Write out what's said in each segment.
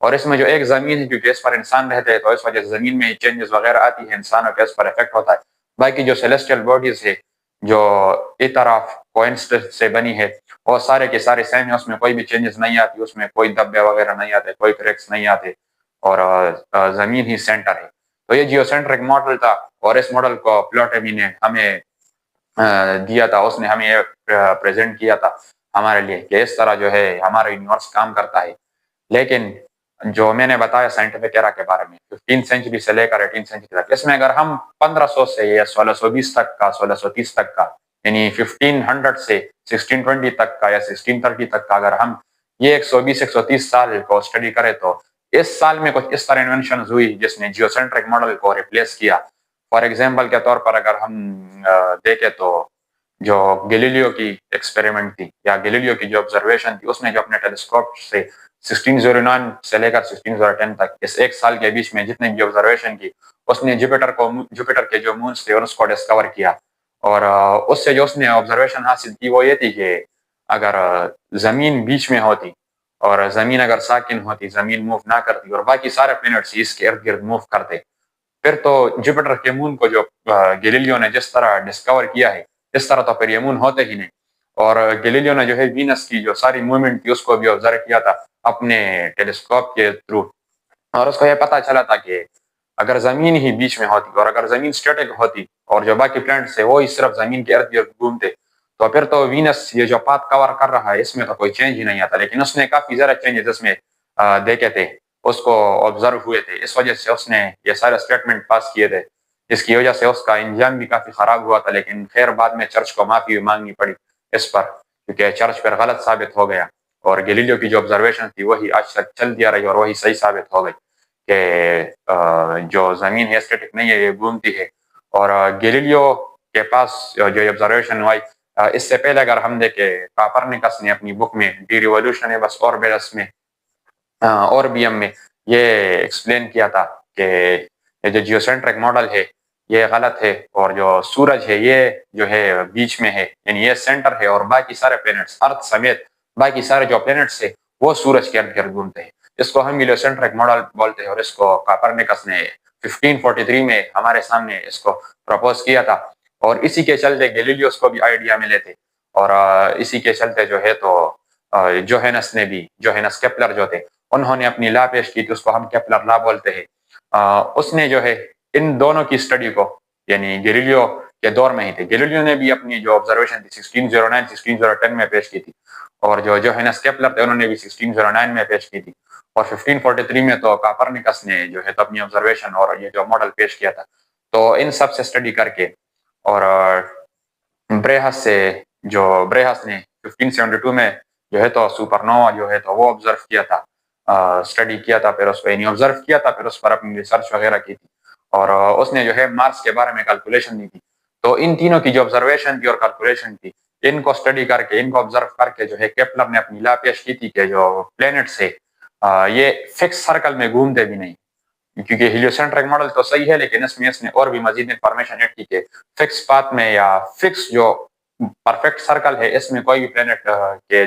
اور اس میں جو ایک زمین ہے کیونکہ اس پر انسان رہتے ہیں تو اس وجہ سے زمین میں چینجز وغیرہ آتی ہے، انسانوں کے اس پر افیکٹ ہوتا ہے۔ باقی جو سیلیسٹیل باڈیز ہے جو ایتر آف کوئنسٹنس سے بنی ہے وہ سارے کے سارے سیم ہیں، اس میں کوئی بھی چینجز نہیں آتی، اس میں کوئی دبے وغیرہ نہیں آتے، کوئی کریکس نہیں آتے، اور زمین ہی سینٹر ہے۔ تو یہ جیو سینٹرک ماڈل تھا، اور اس ماڈل کو پلاٹمی نے ہمیں دیا تھا، اس نے ہمیں پریزنٹ کیا تھا ہمارے لیے کہ اس طرح جو ہے ہمارا یونیورس کام کرتا ہے۔ لیکن جو میں نے بتایا سائنٹیفک ایرا کے بارے میں 15 سینچری سے لے کر 18 سینچری تک، اس میں اگر ہم 1500 سے یا 1620 تک کا 1630 تک کا یعنی 1500 سے 1620 تک کا یا 1630 تک کا اگر ہم یہ 120 130 سال کو اسٹڈی کرے تو اس سال میں کچھ اس طرح انوینشنز ہوئی جس نے جیو سینٹرک ماڈل کو ریپلیس کیا۔ فار ایگزامپل کے طور پر اگر ہم دیکھیں تو جو گیلیلیو کی ایکسپیریمنٹ تھی یا گیلیلیو کی جو آبزرویشن تھی، اس نے جو اپنے ٹیلیسکوپ سے 1609 سے لے کر 1610 تک اس ایک سال کے بیچ میں جتنے بھی آبزرویشن کی، اس نے جوپیٹر کے جو مونز تھے اس کو ڈسکور کیا، اور اس سے جو اس نے آبزرویشن حاصل کی وہ یہ تھی کہ اگر زمین بیچ میں ہوتی اور زمین اگر ساکن ہوتی، زمین موو نہ کرتی اور باقی سارے پلینٹس اس کے ارد گرد موو کرتے، پھر تو جوپیٹر کے مون کو جو گیلیلیو نے جس طرح ڈسکور کیا ہے اس طرح تو پھر یہ مون ہوتے ہی نہیں۔ اور گیلیلیو نے جو ہے وینس کی جو ساری موومنٹ تھی اس کو بھی آبزرو کیا تھا اپنے ٹیلیسکوپ کے تھرو، اور اس کو یہ پتا چلا تھا کہ اگر زمین ہی بیچ میں ہوتی اور اگر زمین اسٹیٹک ہوتی اور جو باقی پلانٹس ہے وہ ہی صرف زمین کے ارد گرد گھومتے تو پھر تو وینس یہ جو پاتھ کور کر رہا ہے اس میں تو کوئی چینج ہی نہیں آتا، لیکن اس نے کافی زیادہ چینجز اس میں دیکھے تھے، اس کو آبزرو ہوئے تھے، اس وجہ سے اس نے یہ سارے اسٹیٹمنٹ پاس کیے تھے، جس کی وجہ سے اس کا انجام بھی کافی خراب ہوا تھا، لیکن خیر بعد میں چرچ کو معافی مانگنی پڑی اس پر کیونکہ چرچ پر غلط ثابت ہو گیا، اور گیلیلیو کی جو آبزرویشن تھی وہی آج تک چل دیا رہی اور وہی صحیح ثابت ہو گئی کہ جو زمین ہے اسٹیٹک نہیں ہے، یہ گھومتی ہے۔ اور گیلیلیو کے پاس جو آبزرویشن ہوئی اس سے پہلے اگر ہم دیکھیں کاپرنیکس نے اپنی بک میں ڈی ریولیوشن ہے بس اوربیٹس میں اوربیم میں یہ ایکسپلین کیا تھا کہ یہ جو جیو سینٹرک ماڈل ہے یہ غلط ہے، اور جو سورج ہے یہ جو ہے بیچ میں ہے، یعنی یہ سینٹر ہے اور باقی سارے پلینٹس ارتھ سمیت باقی سارے جو پلینٹس ہے وہ سورج کے ارد گرد گھومتے ہیں۔ اس کو ہم ہیلیو سینٹرک ماڈل بولتے ہیں، اور اس کو کاپرنیکس نے 1543 میں ہمارے سامنے اس کو پروپوز کیا تھا، اور اسی کے چلتے گیلیلیوس کو بھی آئیڈیا ملے تھے، اور اسی کے چلتے جو ہے تو جوہینس کیپلر جو تھے انہوں نے اپنی لا پیش کی تھی، اس کو ہم کیپلر لا بولتے ہیں۔ اس نے جو ہے ان دونوں کی سٹڈی کو یعنی گیلیلیو کے دور میں ہی تھے، گیلیلیو نے بھی اپنی جو آبزرویشن تھی 1609 1610 میں پیش کی تھی، اور جو جوہینس کیپلر تھے انہوں نے بھی 1609 میں پیش کی تھی، اور 1543 میں تو کاپرنیکس نے جو ہے تو اپنی آبزرویشن اور یہ جو ماڈل پیش کیا تھا۔ تو ان سب سے سٹڈی کر کے اور بریہس نے 1572 میں جو ہے تو سپر نووا جو ہے تو وہ آبزرو کیا تھا، اسٹڈی کیا تھا، پھر اس کو یعنی آبزرو کیا تھا، پھر اس پر اپنی ریسرچ وغیرہ کی تھی، اور اس نے جو ہے مارس کے بارے میں کیلکولیشن دی تھی۔ تو ان تینوں کی جو آبزرویشن تھی اور کیلکولیشن تھی ان کو اسٹڈی کر کے ان کو آبزرو کر کے جو ہے کیپلر نے اپنی لا پیش کی تھی کہ جو پلینٹس ہے یہ فکس سرکل میں گھومتے بھی نہیں، کیونکہ ہیلیوسینٹرک ماڈل تو صحیح ہے لیکن اس نے اور بھی مزید انفارمیشن ایڈ کی کہ فکس پاتھ میں یا فکس جو پرفیکٹ سرکل ہے اس میں کوئی بھی پلینٹ کے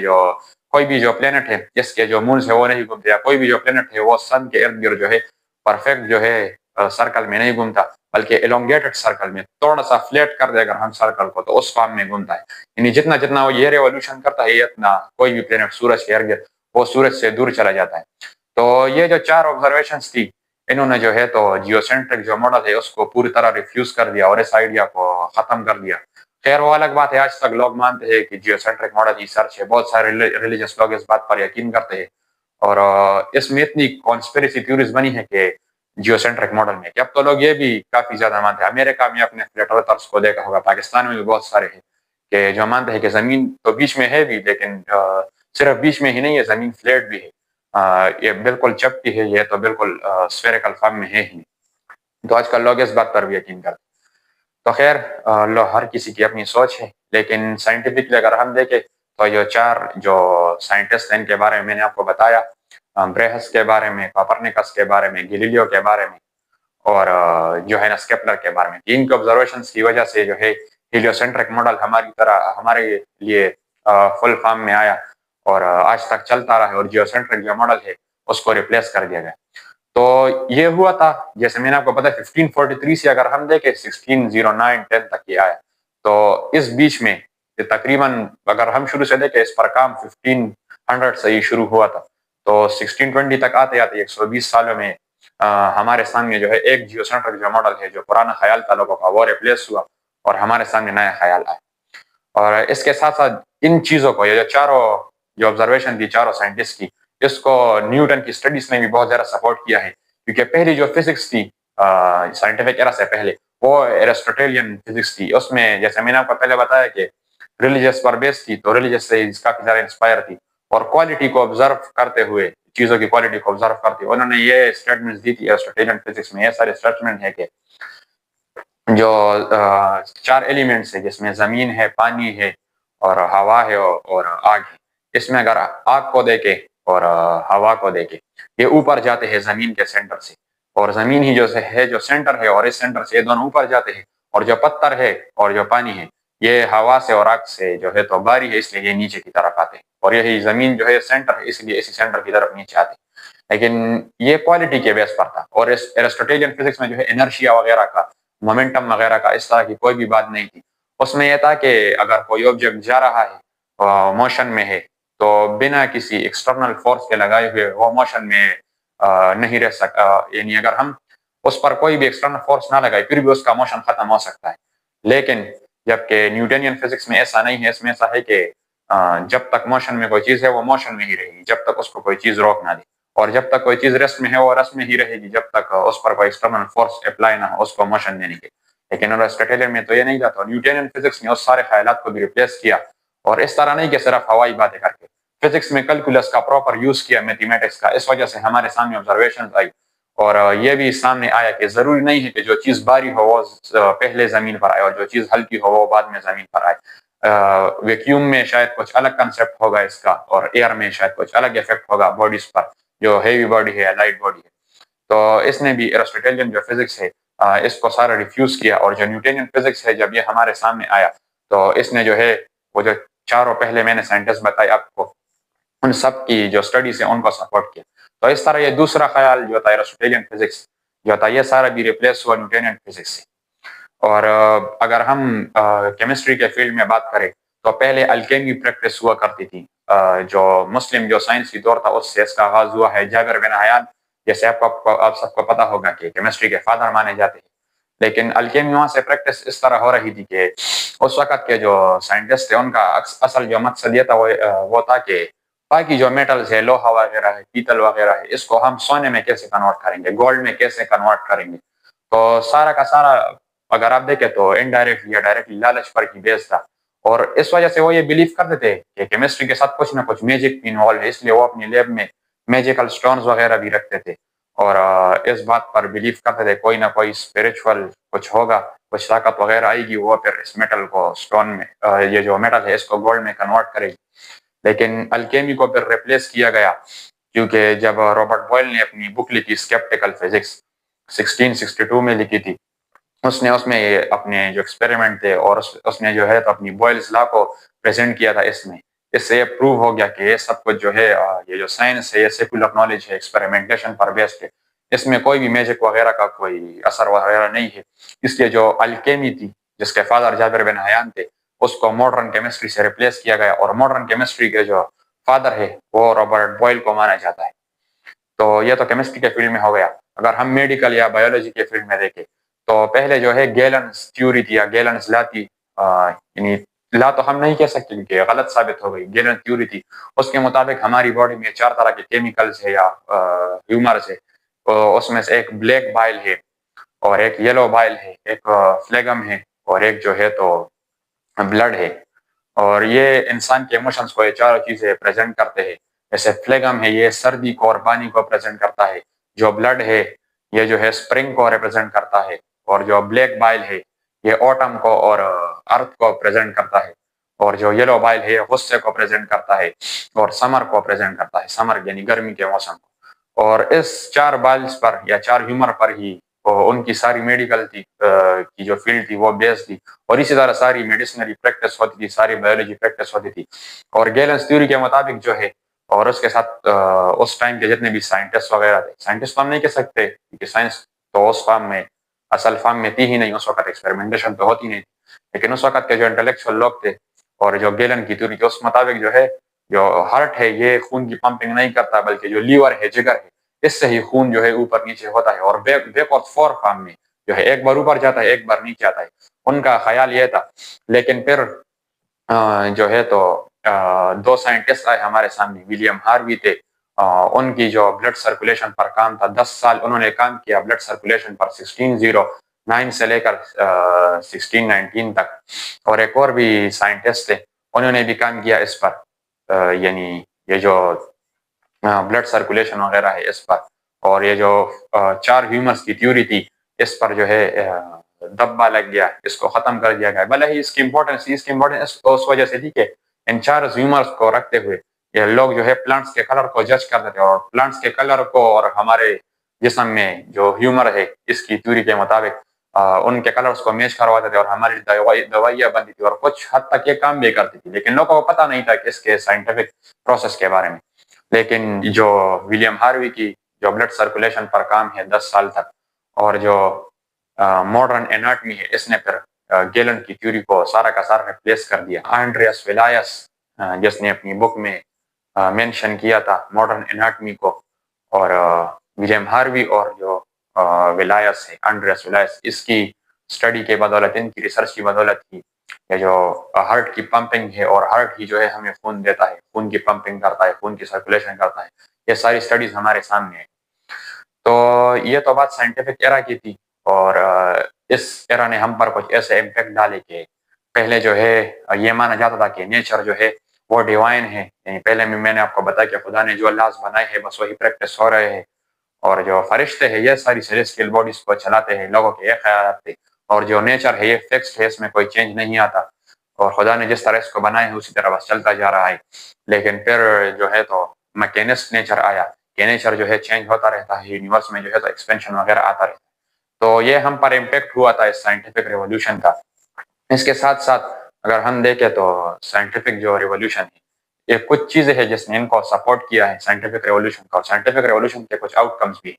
کوئی بھی جو پلینٹ ہے جس کے جو مونز ہے وہ نہیں گھومتے، یا کوئی بھی جو پلینٹ ہے وہ سن کے ارد گرد جو ہے پرفیکٹ جو ہے سرکل میں نہیں گھومتا، بلکہ ایلونگیٹڈ سرکل میں تھوڑا سا فلیٹ کر دے اگر ہم سرکل کو تو اس فارم میں گھومتا ہے، یعنی جتنا وہ یہ ریولیوشن کرتا ہے اتنا کوئی بھی پلینٹ سورج کے ارد گرد وہ سورج سے دور چلا جاتا ہے۔ تو یہ جو 4 آبزرویشنز تھی انہوں نے جو ہے تو جیو سینٹرک جو ماڈل ہے اس کو پوری طرح ریفیوز کر دیا اور اس آئیڈیا کو ختم کر دیا۔ خیر وہ الگ بات ہے، آج تک لوگ مانتے ہیں کہ جیو سینٹرک ماڈل ہی سچ ہے، بہت سارے ریلیجس لوگ اس بات پر یقین کرتے ہیں، اور اس میں اتنی کانسپیریسی تھیوریز بنی ہے کہ جیو سینٹرک ماڈل میں کہ اب تو لوگ یہ بھی کافی زیادہ مانتے ہیں۔ امریکہ میں اپنے فلیٹ ارتھرز کو دیکھا ہوگا، پاکستان میں بھی بہت سارے ہیں کہ جو مانتے ہیں کہ زمین تو بیچ میں ہے بھی، لیکن صرف بیچ میں ہی نہیں ہے، زمین فلیٹ بھی ہے، یہ بالکل چپٹی ہے، یہ تو بالکل اسفیریکل فارم میں ہے ہی، تو آج کل لوگ اس بات پر بھی یقین کرتے ہیں۔ تو خیر ہر کسی کی اپنی سوچ ہے، لیکن سائنٹیفکلی اگر ہم دیکھیں تو یہ 4 جو سائنٹسٹ ہیں ان کے بارے میں میں نے آپ کو بتایا، بریہس کے بارے میں، کاپرنیکس کے بارے میں، گیلیلیو کے بارے میں، اور جوہینس کیپلر کے بارے میں۔ ان کے آبزرویشنز کی وجہ سے جو ہے ہیلیوسینٹرک ماڈل ہمارے لیے فل فارم میں آیا اور آج تک چلتا رہا ہے، اور جیو سینٹرک جو ماڈل ہے اس کو ریپلیس کر دیا گیا. تو یہ ہوا تھا جیسے میں نے آپ کو پتا 1543 سے اگر ہم دیکھیں 1609-10 تک یہ آیا. تو اس بیچ میں تقریباً اگر ہم شروع سے دیکھیں اس پر کام 1500 سے ہی شروع ہوا تھا. تو 1620 تک آتے آتے 120 سالوں میں ہمارے سامنے جو ہے ایک جیو سینٹرک جو ماڈل ہے جو پرانا خیال تھا لوگوں کا وہ ریپلیس ہوا اور ہمارے سامنے نیا خیال آیا. اور اس کے ساتھ ساتھ ان چیزوں کو یہ جو چاروں جو آبزرویشن تھی چاروں سائنٹسٹ کی اس کو نیوٹن کی اسٹڈیز نے بھی بہت زیادہ سپورٹ کیا ہے کیونکہ پہلی جو فزکس تھی سائنٹیفک ایرا سے پہلے وہ ایرسٹوٹیلین فزکس تھی. اس میں جیسے میں نے آپ کو پہلے بتایا کہ ریلیجس پر بیس تھی تو ریلیجس سے کافی زیادہ انسپائر تھی اور کوالٹی کو آبزرو کرتے ہوئے چیزوں کی کوالٹی کو آبزرو کرتے ہوئے انہوں نے یہ اسٹیٹمنٹس دی تھی ایرسٹوٹیلین فزکس میں. یہ سارے اسٹیٹمنٹ ہے کہ جو چار ایلیمنٹس ہیں جس میں زمین ہے پانی ہے اور ہوا ہے اور آگ ہے. اس میں اگر آگ کو دیکھیں اور ہوا کو دیکھیں یہ اوپر جاتے ہیں زمین کے سینٹر سے اور زمین ہی جو ہے جو سینٹر ہے اور اس سینٹر سے یہ دونوں اوپر جاتے ہیں اور جو پتھر ہے اور جو پانی ہے یہ ہوا سے اور آگ سے جو ہے تو باری ہے اس لیے یہ نیچے کی طرف آتے ہیں اور یہی زمین جو ہے سینٹر ہے اس لیے اسی سینٹر کی طرف نیچے آتے ہیں. لیکن یہ کوالٹی کے بیس پر تھا اور اس ایرسٹوٹیلین فزکس میں جو ہے انرشیا وغیرہ کا مومنٹم وغیرہ کا اس طرح کی کوئی بھی بات نہیں تھی. اس میں یہ تھا کہ اگر کوئی آبجیکٹ جا رہا ہے موشن میں ہے تو بنا کسی ایکسٹرنل فورس کے لگائے ہوئے وہ موشن میں نہیں رہ سکتا. یعنی اگر ہم اس پر کوئی بھی ایکسٹرنل فورس نہ لگائے پھر بھی اس کا موشن ختم ہو سکتا ہے. لیکن جبکہ نیوٹنین فزکس میں ایسا نہیں ہے. اس میں ایسا ہے کہ جب تک موشن میں کوئی چیز ہے وہ موشن میں ہی رہے گی جب تک اس کو کوئی چیز روک نہ دے اور جب تک کوئی چیز ریسٹ میں ہے وہ ریسٹ میں ہی رہے گی جب تک اس پر کوئی ایکسٹرنل فورس اپلائی نہ ہو اس کو موشن دینے کے. لیکن ایرسٹوٹیلین میں تو یہ نہیں تھا. تو نیوٹنین فزکس نے اس سارے خیالات کو بھی ریپلیس کیا اور اس طرح نہیں کہ صرف ہوائی باتیں کر کے فزکس میں کیلکولس کا پراپر یوز کیا میتھمیٹکس کا. اس وجہ سے ہمارے سامنے آبزرویشنز آئی اور یہ بھی سامنے آیا کہ ضروری نہیں ہے کہ جو چیز بھاری ہو وہ پہلے زمین پر آئے اور جو چیز ہلکی ہو وہ بعد میں زمین پر آئے. ویکیوم میں شاید کچھ الگ کنسیپٹ ہوگا اس کا اور ایئر میں شاید کچھ الگ افیکٹ ہوگا باڈیز پر جو ہیوی باڈی ہے یا لائٹ باڈی ہے. تو اس نے بھی ایرسٹوٹیلین جو فزکس ہے اس کو سارا ریفیوز کیا اور جو نیوٹنین فزکس ہے جب یہ ہمارے سامنے آیا تو اس نے جو ہے وہ جو چاروں پہلے میں نے سائنٹسٹ بتائی آپ کو ان سب کی جو اسٹڈیز ہیں ان کو سپورٹ کیا. تو اس طرح یہ دوسرا خیال جو تھا ایرسٹوٹیلین فزکس جو تھا یہ سارا بھی ریپلیس ہوا نیوٹنین فزکس سے. اور اگر ہم کیمسٹری کے فیلڈ میں بات کریں تو پہلے الکیمی پریکٹس ہوا کرتی تھی. جو مسلم جو سائنسی دور تھا اس سے اس کا آغاز ہوا ہے. جابر بن حیان جیسے آپ سب کو پتا ہوگا کہ کیمسٹری کے فادر مانے جاتے ہیں. لیکن الکیمی وہاں سے پریکٹس اس طرح ہو رہی تھی کہ اس وقت کے جو سائنٹسٹ تھے ان کا اصل جو مقصد یہ تھا وہ تھا کہ باقی جو میٹلز ہے لوہا وغیرہ ہے پیتل وغیرہ ہے اس کو ہم سونے میں کیسے کنورٹ کریں گے گولڈ میں کیسے کنورٹ کریں گے. تو سارا کا سارا اگر آپ دیکھیں تو انڈائریکٹلی یا ڈائریکٹلی لالچ پر ہی بیس تھا اور اس وجہ سے وہ یہ بلیو کرتے تھے کہ کیمسٹری کے ساتھ کچھ نہ کچھ میجک انوالو ہے. اس لیے وہ اپنی لیب میں میجیکل سٹونز وغیرہ بھی رکھتے تھے اور اس بات پر بلیو کرتے تھے کوئی نہ کوئی اسپرچول کچھ ہوگا کچھ طاقت وغیرہ آئے گی وہ پھر اس میٹل کو سٹون میں یہ جو میٹل ہے اس کو گولڈ میں کنورٹ کرے گی. لیکن الکیمی کو پھر ریپلیس کیا گیا کیونکہ جب رابرٹ بوائل نے اپنی بک لکھی اسکیپٹیکل فزکس 1662 میں لکھی تھی اس میں اپنے جو ایکسپیریمنٹ تھے اور اس نے جو ہے تو اپنی بوائلز لا کو پریزنٹ کیا تھا. اس سے یہ پروو ہو گیا کہ یہ سب کچھ جو ہے یہ جو سائنس ہے یہ سیکولر نالج ہے ایکسپیریمنٹیشن پر بیسڈ ہے. اس میں کوئی بھی میجک وغیرہ کا کوئی اثر وغیرہ نہیں ہے. اس لیے جو الکیمی تھی جس کے فادر جابر بن حیان تھے اس کو ماڈرن کیمسٹری سے ریپلیس کیا گیا اور ماڈرن کیمسٹری کے جو فادر ہے وہ رابرٹ بوائل کو مانا جاتا ہے. تو یہ تو کیمسٹری کے فیلڈ میں ہو گیا. اگر ہم میڈیکل یا بایولوجی کے فیلڈ میں دیکھیں تو پہلے جو ہے گیلنز تھیوری تھی یا گیلنز لا تھی یعنی لا تو ہم نہیں کہہ سکتے کیونکہ غلط ثابت ہو گئی. گیلن تھیوری تھی اس کے مطابق ہماری باڈی میں 4 طرح کے کیمیکلز ہے یا ہیومرز ہے. اس میں سے ایک بلیک بائل ہے اور ایک یلو بائل ہے ایک فلیگم ہے اور ایک جو ہے تو بلڈ ہے. اور یہ انسان کے ایموشنز کو یہ چاروں چیزیں پریزنٹ کرتے ہیں. جیسے فلیگم ہے یہ سردی کو اور پانی کو پریزنٹ کرتا ہے. جو بلڈ ہے یہ جو ہے سپرنگ کو ریپرزینٹ کرتا ہے اور جو بلیک بائل ہے یہ آٹم کو اور ارتھ کو پریزنٹ کرتا ہے اور جو یلو بائل ہے غصے کو پریزنٹ کرتا ہے اور سمر کو پریزنٹ کرتا ہے. سمر یعنی گرمی کے موسم کو. اور اس 4 بائلز پر یا 4 ہیومر پر ہی ان کی ساری میڈیکل کی جو فیلڈ تھی وہ بیس تھی اور اسی طرح ساری میڈیسنری پریکٹس ہوتی تھی ساری بایولوجی پریکٹس ہوتی تھی. اور گیلنز تھیوری کے مطابق جو ہے اور اس کے ساتھ اس ٹائم کے جتنے بھی سائنٹسٹ وغیرہ تھے، سائنٹسٹ تو ہم نہیں کہہ سکتے کیونکہ سائنس تو اس فارم میں اصل فارم میں تھی ہی نہیں، اس وقت ایکسپیریمنٹیشن تو ہوتی نہیں تھی، لیکن اس وقت کے جو انٹلیکچوئل لوگ تھے اور جو گیلن کی تھیوری کے اس مطابق جو ہے جو ہارٹ ہے یہ خون کی پمپنگ نہیں کرتا، بلکہ جو لیور ہے، جگر ہے، اس سے ہی خون جو ہے اوپر نیچے ہوتا ہے، اور بیک اور فور فارم میں جو ہے ایک بار اوپر جاتا ہے ایک بار نیچے آتا ہے، ان کا خیال یہ تھا۔ لیکن پھر جو ہے تو دو سائنٹسٹ آئے ہمارے سامنے، ولیم ہاروی تھے، ان کی جو بلڈ سرکولیشن پر کام تھا، 10 سال انہوں نے کام کیا بلڈ سرکولیشن پر، 1609 سے لے کر 1619 تک، اور ایک اور بھی سائنٹسٹ تھے انہوں نے بھی کام کیا اس پر، یعنی یہ جو بلڈ سرکولیشن وغیرہ ہے اس پر، اور یہ جو 4 ہیومرز کی تھیوری تھی اس پر جو ہے دبا لگ گیا، اس کو ختم کر دیا گیا، بھلے ہی اس کی امپورٹنس اس وجہ سے تھی کہ ان 4 ہیومرز کو رکھتے ہوئے یہ لوگ جو ہے پلانٹس کے کلر کو جج کرتے تھے، اور پلانٹس کے کلر کو اور ہمارے جسم میں جو ہیومر ہے اس کی تھیوری کے مطابق ان کے کلرز کو میچ کرواتے تھے، اور ہماری دوائیاں بنتی تھی، اور کچھ حد تک یہ کام بھی کرتی تھی، لیکن لوگوں کو پتہ نہیں تھا کہ اس کے سائنٹیفک پروسیس کے بارے میں۔ لیکن جو ولیم ہاروی کی جو بلڈ سرکولیشن پر کام ہے 10 سال تک، اور جو ماڈرن اناٹمی ہے اس نے پھر گیلن کی تھیوری کو سارا کا سارا ریپلیس کر دیا۔ آنڈریاس ویلایس جس نے اپنی بک میں مینشن کیا تھا ماڈرن اناٹمی کو، اور ولیم ہاروی اور جو ویلایس ہے آنڈریاس ویلایس، اس کی اسٹڈی کے بدولت، ان کی ریسرچ کی بدولت ہی یہ جو ہارٹ کی پمپنگ ہے، اور ہارٹ ہی جو ہے ہمیں خون دیتا ہے، خون کی پمپنگ کرتا ہے، خون کی سرکولیشن کرتا ہے، یہ ساری سٹڈیز ہمارے سامنے ہیں۔ تو یہ تو بات سائنٹیفک ایرا کی تھی، اور اس ایرا نے ہم پر کچھ ایسے امپیکٹ ڈالے کہ پہلے جو ہے یہ مانا جاتا تھا کہ نیچر جو ہے وہ ڈیوائن ہے، یعنی پہلے میں نے آپ کو بتایا کہ خدا نے جو لاز بنائے ہیں بس وہی پریکٹس ہو رہے ہیں، اور جو فرشتے ہیں یہ ساری سیلیسٹیل باڈیز کو چلاتے ہیں، لوگوں کے یہ خیالات تھے، اور جو نیچر ہے یہ فکسڈ ہے، اس میں کوئی چینج نہیں آتا، اور خدا نے جس طرح اس کو بنایا ہے اسی طرح بس چلتا جا رہا ہے۔ لیکن پھر جو ہے تو میکینسٹ نیچر آیا کہ نیچر جو ہے چینج ہوتا رہتا ہے، یونیورس میں جو ہے تو ایکسپینشن وغیرہ آتا رہتا ہے، تو یہ ہم پر امپیکٹ ہوا تھا اس سائنٹیفک ریولوشن کا۔ اس کے ساتھ ساتھ اگر ہم دیکھیں تو سائنٹیفک جو ریولوشن ہے یہ کچھ چیزیں ہیں جس نے ان کو سپورٹ کیا ہے سائنٹیفک ریولوشن کا، اور سائنٹیفک ریولوشن کے کچھ آؤٹ کمز بھی۔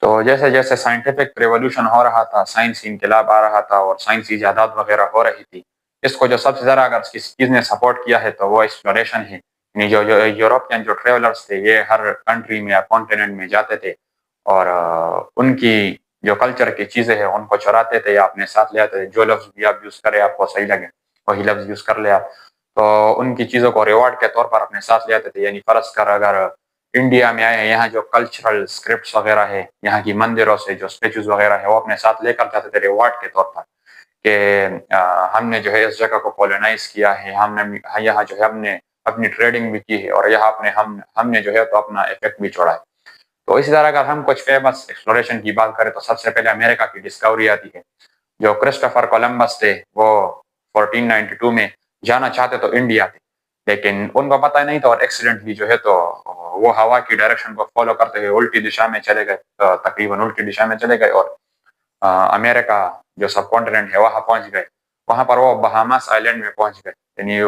تو جیسے جیسے سائنٹیفک ریولوشن ہو رہا تھا، سائنسی انقلاب آ رہا تھا، اور سائنسی ایجادات وغیرہ ہو رہی تھی، اس کو جو سب سے زیادہ اگر کسی چیز نے سپورٹ کیا ہے تو وہ ایکسپلوریشن ہے، یعنی جو یوروپین جو ٹریولرز تھے یہ ہر کنٹری میں یا کانٹیننٹ میں جاتے تھے، اور ان کی جو کلچر کی چیزیں ہیں ان کو چراتے تھے یا اپنے ساتھ لے آتے تھے، جو لفظ بھی آپ یوز کریں آپ کو صحیح لگے وہی لفظ یوز کر لے آپ، تو ان کی چیزوں کو ریوارڈ کے طور پر اپنے ساتھ لے آتے تھے۔ یعنی فرض کر اگر انڈیا میں آئے ہیں، یہاں جو کلچرل اسکرپٹس وغیرہ ہے، یہاں کی مندروں سے جو اسٹیچوز وغیرہ ہے وہ اپنے ساتھ لے کر جاتے تھے ریوارڈ کے طور پر، کہ ہم نے جو ہے اس جگہ کو کولونائز کیا ہے، ہم نے یہاں جو ہے ہم نے اپنی ٹریڈنگ بھی کی ہے، اور یہاں اپنے ہم نے جو ہے تو اپنا افیکٹ بھی چھوڑا ہے۔ تو اسی طرح اگر ہم کچھ فیمس ایکسپلوریشن کی بات کریں تو سب سے پہلے امریکہ کی ڈسکوری آتی ہے۔ جو کرسٹوفر کولمبس تھے وہ 1492 میں جانا چاہتے تو انڈیا تھے، لیکن ان کو پتہ نہیں تھا، اور ایکسیڈنٹلی جو ہے تو وہ ہوا کی ڈائریکشن کو فالو کرتے ہوئے الٹی دشا میں چلے گئے، تقریباً الٹی دشا میں چلے گئے، اور امریکہ جو سب کانٹیننٹ ہے وہاں پہنچ گئے۔ وہاں پر وہ بہاماس آئی لینڈ میں پہنچ گئے، یعنی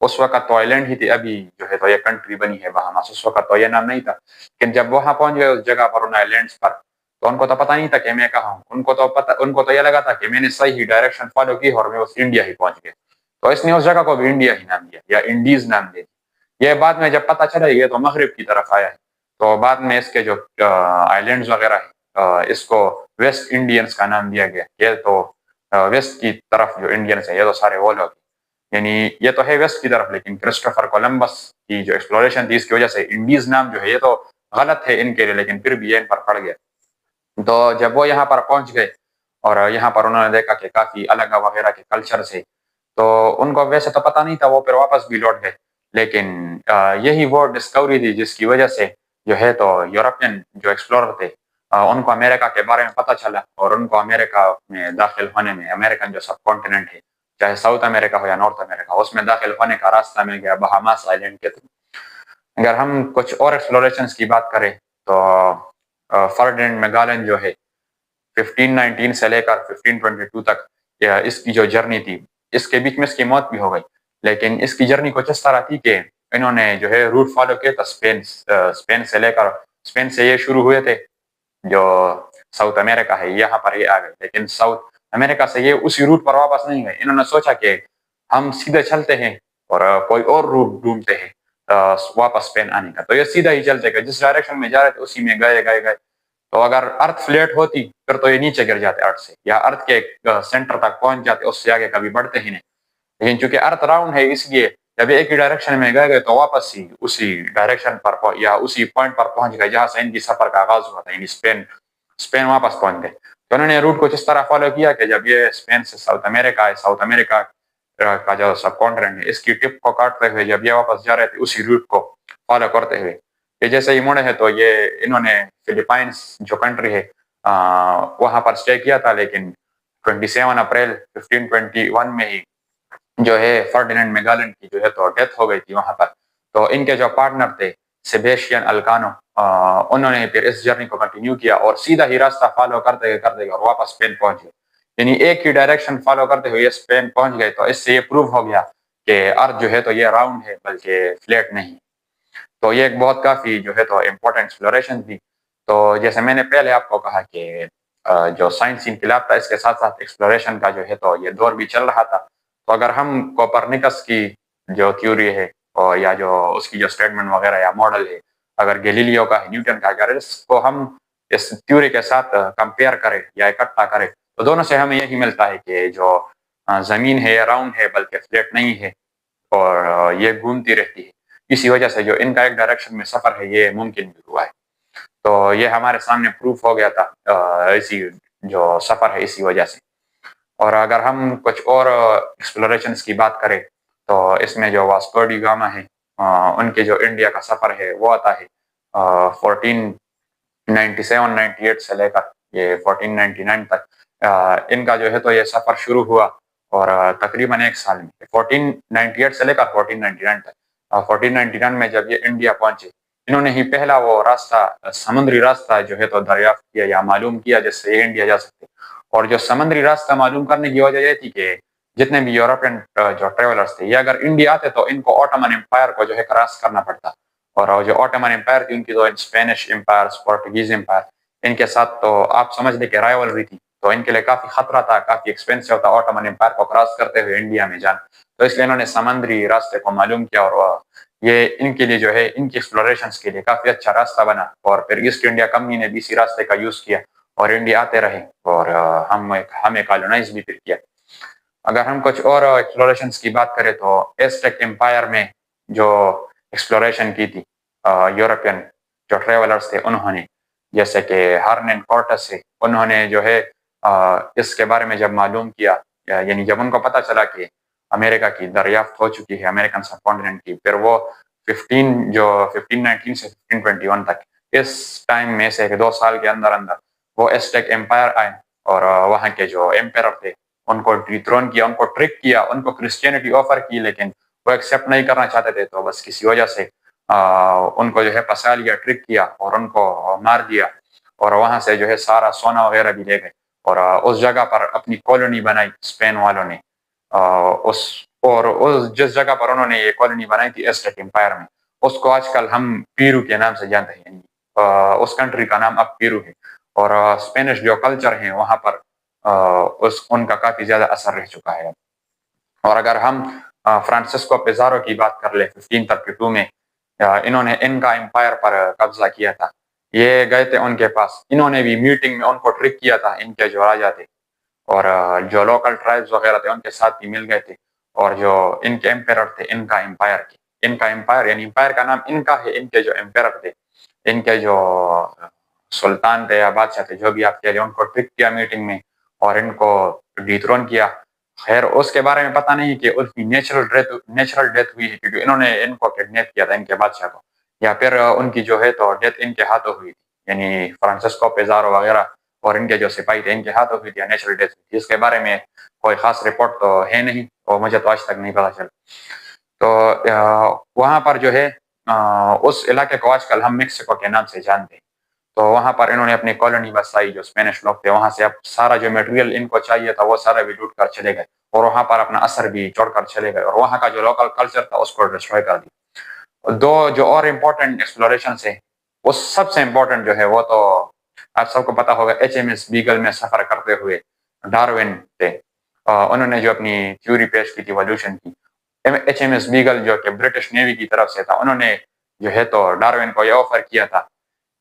اس وقت تو آئی لینڈ ہی تھی، ابھی جو ہے تو یہ کنٹری بنی ہے بہاماس، اس وقت تو یہ نام نہیں تھا، لیکن جب وہاں پہنچ گئے اس جگہ پر ان آئی لینڈز پر، تو ان کو تو پتہ نہیں تھا کہ میں کہاں ہوں، ان کو تو یہ لگا تھا کہ میں نے صحیح ڈائریکشن فالو کی اور میں اس انڈیا ہی پہنچ گیا، تو اس نے اس جگہ کو بھی انڈیا ہی نام دیا یا انڈیز نام دے دیا۔ یہ بعد میں جب پتہ چلا یہ تو مغرب کی طرف آیا ہے، تو بعد میں اس کے جو آئی لینڈز وغیرہ ہے اس کو ویسٹ انڈینز کا نام دیا گیا، یہ تو ویسٹ کی طرف جو انڈینز ہیں یہ تو سارے وہ لوگ، یعنی یہ تو ہے ویسٹ کی طرف، لیکن کرسٹوفر کولمبس کی جو ایکسپلوریشن تھی اس کی وجہ سے انڈیز نام جو ہے یہ تو غلط ہے ان کے لیے، لیکن پھر بھی یہ ان پر پڑ گیا۔ تو جب وہ یہاں پر پہنچ گئے اور یہاں پر انہوں نے دیکھا کہ کافی الگ وغیرہ کے کلچر سے، تو ان کو ویسے تو پتہ نہیں تھا، وہ پھر واپس بھی لوٹ گئے، لیکن یہی وہ ڈسکوری تھی جس کی وجہ سے جو ہے تو یورپین جو ایکسپلورر تھے ان کو امریکہ کے بارے میں پتہ چلا، اور ان کو امریکہ میں داخل ہونے میں، امریکن جو سب کانٹیننٹ ہے چاہے ساؤتھ امریکہ ہو یا نارتھ امریکہ، اس میں داخل ہونے کا راستہ مل گیا بہاماس آئی لینڈ کے تھرو۔ اگر ہم کچھ اور ایکسپلوریشنز کی بات کریں تو فرڈینڈ میگالن جو ہے 1519 سے لے کر 1522 تک اس کی جو جرنی تھی، اس کے بیچ میں اس کی موت بھی ہو گئی، لیکن اس کی جرنی کچھ اس طرح تھی کہ انہوں نے جو ہے روٹ فالو کیا تھا اسپین سے یہ شروع ہوئے تھے جو ساؤتھ امریکہ ہے، یہاں پر یہ آ گئے، لیکن ساؤتھ امریکہ سے یہ اسی روٹ پر واپس نہیں گئے. انہوں نے سوچا کہ ہم سیدھے چلتے ہیں اور کوئی اور روٹ ڈھونڈتے ہیں واپس اسپین آنے کا. تو یہ سیدھا ہی چلتے گئے، جس ڈائریکشن میں جا رہے تھے اسی میں گئے. تو اگر ارتھ فلیٹ ہوتی پھر تو یہ نیچے گر جاتے ارتھ سے، یا ارتھ کے سینٹر تک پہنچ جاتے، اس سے آگے کبھی بڑھتے ہی نہیں. لیکن چونکہ ارتھ راؤنڈ ہے، اس لیے جب ایک ہی ڈائریکشن میں گئے تو واپس ہی اسی ڈائریکشن پر یا اسی پوائنٹ پر پہنچ گئے جہاں سے ان کی سفر کا آغاز ہوا تھا، یعنی اسپین واپس پہنچ گئے. تو انہوں نے روٹ کو اس طرح فالو کیا کہ جب یہ اسپین سے ساؤتھ امریکہ آئے، ساؤتھ امریکہ کا جو سب کانٹیننٹ ہے اس کی ٹپ کو کاٹتے ہوئے جب یہ واپس جا رہے تھے اسی روٹ کو فالو کرتے ہوئے، کہ جیسے ہی مڑے ہیں تو یہ انہوں نے فلپائنس جو کنٹری ہے وہاں پر اسٹے کیا تھا. لیکن 27 اپریل 1521 میں ہی جو ہے فرڈیننڈ میگالن کی جو ہے تو ڈیتھ ہو گئی تھی وہاں پر. تو ان کے جو پارٹنر تھے سیبیسٹین الکانو، انہوں نے پھر اس جرنی کو کنٹینیو کیا اور سیدھا ہی راستہ فالو کرتے گئے اور واپس اسپین پہنچ گئے. یعنی ایک ہی ڈائریکشن فالو کرتے ہوئے اسپین پہنچ گئے. تو اس سے یہ پروف ہو گیا کہ ارتھ جو ہے تو یہ راؤنڈ ہے بلکہ فلیٹ نہیں. تو یہ ایک بہت کافی جو ہے تو امپورٹنٹ ایکسپلوریشن تھی. تو جیسے میں نے پہلے آپ کو کہا کہ جو سائنسی انقلاب تھا اس کے ساتھ ساتھ ایکسپلوریشن کا جو ہے تو یہ دور بھی چل رہا تھا. تو اگر ہم کوپرنیکس کی جو تھیوری ہے اور یا جو اس کی جو اسٹیٹمنٹ وغیرہ یا ماڈل ہے، اگر گیلیلیو کا ہے، نیوٹن کا، اگر اس کو ہم اس تھیوری کے ساتھ کمپیئر کریں یا اکٹھا کریں تو دونوں سے ہمیں یہی ملتا ہے کہ جو زمین ہے یہ راؤنڈ ہے بلکہ فلیٹ نہیں ہے اور یہ گھومتی رہتی ہے. اسی وجہ سے جو ان کا ایک ڈائریکشن میں سفر ہے یہ ممکن بھی ہوا ہے. تو یہ ہمارے سامنے پروف ہو گیا تھا اسی جو سفر ہے اسی وجہ سے. اور اگر ہم کچھ اور ایکسپلوریشنز کی بات کریں تو اس میں جو واسکو ڈی گاما ہے ان کے جو انڈیا کا سفر ہے وہ آتا ہے 1497-98 سے لے کر یہ 1499 تک. ان کا جو ہے تو یہ سفر شروع ہوا اور تقریباً ایک سال میں 1498 سے لے کر 1499 تک. 1499 میں جب یہ انڈیا پہنچے انہوں نے ہی پہلا وہ راستہ سمندری راستہ جو ہے تو دریافت کیا یا معلوم کیا جس سے انڈیا جا سکتے. اور جو سمندری راستہ معلوم کرنے کی وجہ یہ تھی کہ جتنے بھی یورپین جو ٹریولرز تھے یہ اگر انڈیا آتے تو ان کو آٹومن امپائر کو جو ہے کراس کرنا پڑتا. اور جو آٹومن امپائر تھی ان کی تو اسپینش امپائر، پورٹوگیز امپائر، ان کے ساتھ تو آپ سمجھ لیں کہ رائیولری تھی. تو ان کے لیے کافی خطرہ تھا، کافی ایکسپینسو تھا آٹومن امپائر کو کراس کرتے ہوئے انڈیا میں جانا. تو اس لیے انہوں نے سمندری راستے کو معلوم کیا اور یہ ان کے لیے جو ہے ان کی ایکسپلوریشنز کے لیے کافی اچھا راستہ بنا. اور پھر ایسٹ انڈیا کمپنی نے بھی اسی راستے کا یوز کیا اور انڈیا آتے رہے اور ہمیں کالونائز بھی پھر کیا. اگر ہم کچھ اور ایکسپلوریشنز کی بات کریں تو ایزٹیک امپائر میں جو ایکسپلوریشن کی تھی یورپین جو ٹریولرز تھے انہوں نے، جیسے کہ ہرنن کورٹس ہے، انہوں نے جو ہے اس کے بارے میں جب معلوم کیا، یعنی جب ان کو پتہ چلا کہ امریکہ کی دریافت ہو چکی ہے امریکن سب کانٹیننٹ کی، پھر وہ 1519 سے 1521 تک اس ٹائم میں سے 2 سال کے اندر وہ ایزٹیک امپائر آئے اور وہاں کے جو امپیرر تھے ان کو ڈیتھرون کیا، ان کو ٹرک کیا، ان کو کرسچینٹی آفر کی لیکن وہ ایکسیپٹ نہیں کرنا چاہتے تھے. تو بس کسی وجہ سے ان کو جو ہے پھنسا لیا، ٹرک کیا اور ان کو مار دیا اور وہاں سے جو ہے سارا سونا وغیرہ بھی لے گئے اور اس جگہ پر اپنی کالونی بنائی اسپین والوں نے. اس جس جگہ پر انہوں نے یہ کالونی بنائی تھی ایزٹیک امپائر میں، اس کو آج کل ہم پیرو کے نام سے جانتے ہیں. اس کنٹری کا نام اب پیرو ہے اور اسپینش جو کلچر ہیں وہاں پر ان کا کافی زیادہ اثر رہ چکا ہے. اور اگر ہم فرانسسکو پیزارو کی بات کر لیں 1532 میں انہوں نے ان کا امپائر پر قبضہ کیا تھا. یہ گئے تھے ان کے پاس، انہوں نے بھی میٹنگ میں ان کو ٹرک کیا تھا، ان کے جو راجا تھے اور جو لوکل ٹرائبز وغیرہ تھے ان کے ساتھ بھی مل گئے تھے. اور جو ان کے امپیرر تھے ان کا امپائر یعنی امپائر کا نام ان کا ہے، ان کے جو امپیرر تھے، ان کے جو سلطان تھے یا بادشاہ تھے جو بھی آپ کہہ رہے ہیں، ان کو ٹرک کیا میٹنگ میں اور ان کو ڈیتھرون کیا. خیر اس کے بارے میں پتہ نہیں کہ ان کی نیچرل ڈیتھ ہوئی ہے کیونکہ انہوں نے ان کو کڈنیپ کیا تھا ان کے بادشاہ کو، یا پھر ان کی جو ہے تو ڈیتھ ان کے ہاتھوں ہوئی تھی، یعنی فرانسسکو پیزارو وغیرہ اور ان کے جو سپاہی تھے ان کے ہاتھوں ہوئی تھی یا نیچرل ڈیتھ ہوئی تھی. اس کے بارے میں کوئی خاص رپورٹ تو ہے نہیں اور مجھے تو آج تک نہیں پتہ چلا. تو وہاں پر جو ہے اس علاقے کو آج کل ہم میکسیکو کے نام سے جانتے ہیں. تو وہاں پر انہوں نے اپنی کالونی بسائی جو اسپینش لوگ تھے، وہاں سے اب سارا جو میٹیریل ان کو چاہیے تھا وہ سارا بھی لوٹ کر چلے گئے اور وہاں پر اپنا اثر بھی چھوڑ کر چلے گئے اور وہاں کا جو لوکل کلچر تھا اس کو ڈسٹروائے کر دیا. دو جو اور امپورٹنٹ ایکسپلوریشن ہے، وہ سب سے امپورٹنٹ جو ہے وہ تو آپ سب کو پتا ہوگا، ایچ ایم ایس بیگل میں سفر کرتے ہوئے ڈارون تھے، انہوں نے جو اپنی تھیوری پیش کی تھی ایوولوشن کی. ایچ ایم ایس بیگل جو کہ برٹش نیوی کی طرف سے تھا، انہوں نے جو ہے تو ڈارون کو یہ آفر کیا تھا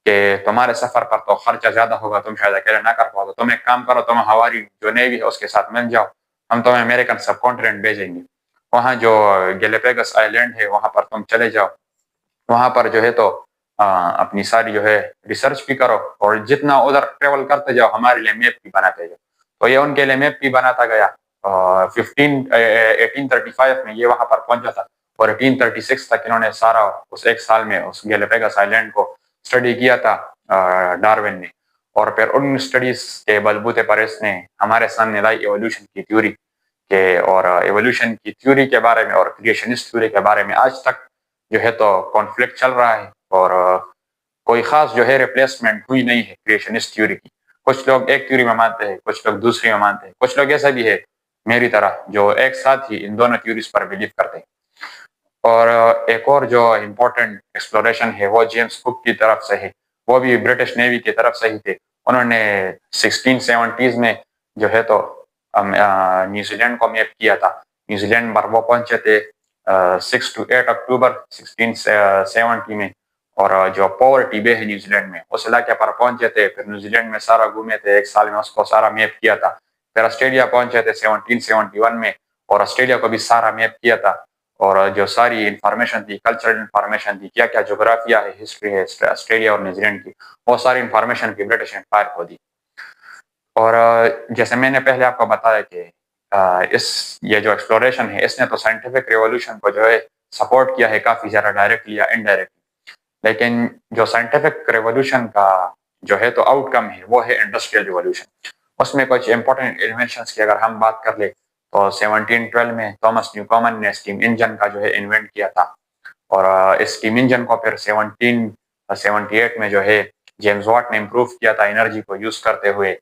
کہ تمہارے سفر پر تو خرچہ زیادہ ہوگا، تم شاید اکیلے نہ کر پاؤ، تو تم ایک کام کرو، تم ہماری جو نیوی ہے اس کے ساتھ مل جاؤ، ہم تمہیں امریکن سب کانٹیننٹ بھیجیں گے، وہاں جو گیلیپیگس آئی لینڈ ہے وہاں پر تم چلے جاؤ، وہاں پر جو ہے تو اپنی ساری جو ہے ریسرچ بھی کرو، اور جتنا ادھر ٹریول کرتے جاؤ ہمارے لیے میپ بھی بناتے جاؤ. تو یہ ان کے لیے میپ بھی بناتا گیا. 1835 میں یہ وہاں پر پہنچا تھا، اور 1836 تک انہوں نے سارا اس ایک سال میں اس گیلیپیگس آئی لینڈ کو اسٹڈی کیا تھا ڈارون نے. اور پھر ان اسٹڈیز کے بلبوتے پر اس نے ہمارے سامنے لائی ایوولوشن کی تھیوری کہ، اور ایوولوشن کی تھیوری کے بارے میں اور کریشنسٹ تھیوری کے بارے میں آج تک جو ہے تو کانفلکٹ چل رہا ہے، اور کوئی خاص جو ہے ریپلیسمنٹ ہوئی نہیں ہے کریشنسٹ تھیوری کی. کچھ لوگ ایک تھیوری میں مانتے ہیں، کچھ لوگ دوسری میں مانتے ہیں، کچھ لوگ ایسا بھی ہے میری طرح جو ایک ساتھ ہی ان دونوں تھیوریز پر بلیو کرتے ہیں. اور ایک اور جو امپورٹنٹ ایکسپلوریشن ہے وہ جیمز کک کی طرف سے ہے، وہ بھی برٹش نیوی کی طرف سے ہی تھے. انہوں نے 1670s میں جو ہے تو نیوزی لینڈ کو میپ کیا تھا. نیوزی لینڈ پر وہ پہنچے تھے 6 to 8 اکتوبر 1670 میں، اور جو پاورٹی بے ہے نیوزی لینڈ میں اس علاقے پر پہنچے تھے. پھر نیوزی لینڈ میں سارا گھومے تھے، ایک سال میں اس کو سارا میپ کیا تھا. پھر آسٹریلیا پہنچے تھے 1771 میں، اور آسٹریلیا کو بھی سارا میپ کیا تھا، اور جو ساری انفارمیشن تھی، کلچرل انفارمیشن تھی، کیا کیا جغرافیہ ہے، ہسٹری ہے آسٹریلیا اور نیوزی لینڈ کی، وہ ساری انفارمیشن کی برٹش امپائر کو دی. اور جیسے میں نے پہلے آپ کو بتایا کہ یہ جو ایکسپلوریشن ہے اس نے تو سائنٹیفک ریولوشن کو جو ہے سپورٹ کیا ہے کافی زیادہ ڈائریکٹلی یا انڈائریکٹلی. لیکن جو سائنٹیفک ریولوشن کا جو ہے تو آؤٹ کم ہے وہ ہے انڈسٹریل ریولوشن. اس میں کچھ امپورٹنٹ انوینشنس کی اگر ہم بات کر لیں تو 1712 میں تھامس نیو کامن نے اسٹیم انجن کا جو ہے انوینٹ کیا تھا، اور اس اسٹیم انجن کو پھر 1778 میں جو ہے جیمز واٹ نے امپروو کیا تھا انرجی کو یوز کرتے ہوئے.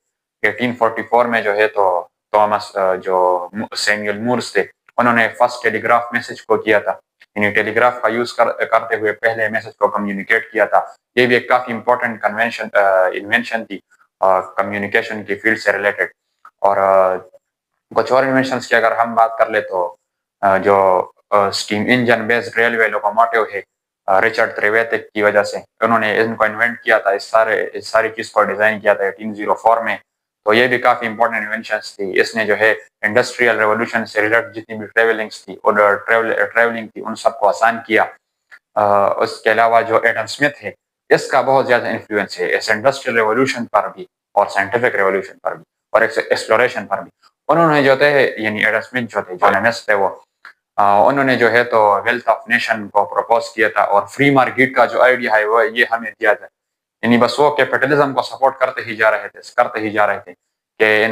1844 میں جو ہے تو تھامس جو سیموئل مورس تھے انہوں نے فرسٹ ٹیلی گراف میسج کو کیا تھا، یعنی ٹیلی گراف کا یوز کرتے ہوئے پہلے میسج کو کمیونیکیٹ کیا تھا. یہ بھی ایک کافی امپورٹنٹ انوینشن تھی کمیونیکیشن کی فیلڈ سے ریلیٹڈ. اور کچھ اور انوینشنس کی اگر ہم بات کر لیں تو جو steam engine based railway locomotive ہے رچرڈ تریویتک کی وجہ سے انہوں نے ان کو انوینٹ کیا تھا، اس ساری چیز کو ڈیزائن کیا تھا 1804 میں. تو یہ بھی کافی امپورٹنٹ انوینشنس تھی. اس نے جو ہے انڈسٹریل ریولوشن سے ریلیٹڈ جتنی بھی ٹریولنگس تھی اور ٹریولنگ تھی ان سب کو آسان کیا. اس کے علاوہ جو ایڈم اسمتھ ہے اس کا بہت زیادہ انفلوئنس ہے اس انڈسٹریل ریولوشن پر بھی، اور سائنٹیفک ریولوشن پر بھی، اور ایکسپلوریشن پر بھی. انہوں نے جو تھے یعنی ایڈم اسمتھ جو تھے تھے وہ انہوں نے جو ہے تو ویلتھ آف نیشن کو پروپوز کیا تھا، اور فری مارکیٹ کا جو آئیڈیا ہے وہ یہ ہمیں دیا تھا. یعنی بس وہ کیپٹلزم کو سپورٹ کرتے ہی جا رہے تھے کہ